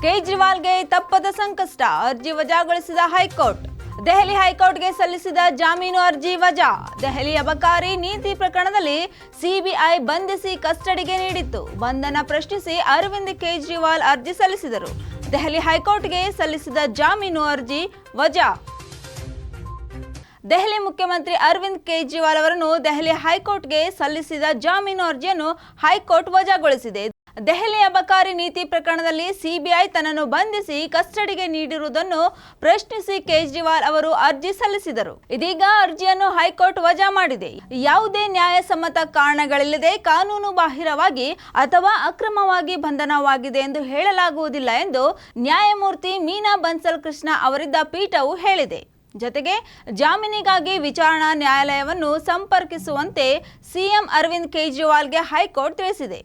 ಕೇಜ್ರಿವಾಲ್ಗೆ ತಪ್ಪದ ಸಂಕಷ್ಟ, ಅರ್ಜಿ ವಜಾಗೊಳಿಸಿದ ಹೈಕೋರ್ಟ್. ದೆಹಲಿ ಹೈಕೋರ್ಟ್ಗೆ ಸಲ್ಲಿಸಿದ ಜಾಮೀನು ಅರ್ಜಿ ವಜಾ. ದೆಹಲಿ ಅಬಕಾರಿ ನೀತಿ ಪ್ರಕರಣದಲ್ಲಿ ಸಿಬಿಐ ಬಂಧಿಸಿ ಕಸ್ಟಡಿಗೆ ನೀಡಿತ್ತು. ಬಂಧನ ಪ್ರಶ್ನಿಸಿ ಅರವಿಂದ್ ಕೇಜ್ರಿವಾಲ್ ಅರ್ಜಿ ಸಲ್ಲಿಸಿದರು. ದೆಹಲಿ ಹೈಕೋರ್ಟ್ಗೆ ಸಲ್ಲಿಸಿದ ಜಾಮೀನು ಅರ್ಜಿ ವಜಾ. ದೆಹಲಿ ಮುಖ್ಯಮಂತ್ರಿ ಅರವಿಂದ್ ಕೇಜ್ರಿವಾಲ್ ಅವರನ್ನು ದೆಹಲಿ ಹೈಕೋರ್ಟ್ಗೆ ಸಲ್ಲಿಸಿದ ಜಾಮೀನು ಅರ್ಜಿಯನ್ನು ಹೈಕೋರ್ಟ್ ವಜಾಗೊಳಿಸಿದೆ. ದೆಹಲಿ ಅಬಕಾರಿ ನೀತಿ ಪ್ರಕರಣದಲ್ಲಿ ಸಿಬಿಐ ತನ್ನನ್ನು ಬಂಧಿಸಿ ಕಸ್ಟಡಿಗೆ ನೀಡಿರುವುದನ್ನು ಪ್ರಶ್ನಿಸಿ ಕೇಜ್ರಿವಾಲ್ ಅವರು ಅರ್ಜಿ ಸಲ್ಲಿಸಿದರು. ಇದೀಗ ಅರ್ಜಿಯನ್ನು ಹೈಕೋರ್ಟ್ ವಜಾ ಮಾಡಿದೆ. ಯಾವುದೇ ನ್ಯಾಯಸಮ್ಮತ ಕಾರಣಗಳಿಲ್ಲದೆ ಕಾನೂನು ಬಾಹಿರವಾಗಿ ಅಥವಾ ಅಕ್ರಮವಾಗಿ ಬಂಧನವಾಗಿದೆ ಎಂದು ಹೇಳಲಾಗುವುದಿಲ್ಲ ಎಂದು ನ್ಯಾಯಮೂರ್ತಿ ಮೀನಾ ಬನ್ಸಲ್ ಕೃಷ್ಣ ಅವರಿದ್ದ ಪೀಠವು ಹೇಳಿದೆ. ಜೊತೆಗೆ ಜಾಮೀನಿಗಾಗಿ ವಿಚಾರಣಾ ನ್ಯಾಯಾಲಯವನ್ನು ಸಂಪರ್ಕಿಸುವಂತೆ ಸಿಎಂ ಅರವಿಂದ್ ಕೇಜ್ರಿವಾಲ್ಗೆ ಹೈಕೋರ್ಟ್ ತಿಳಿಸಿದೆ.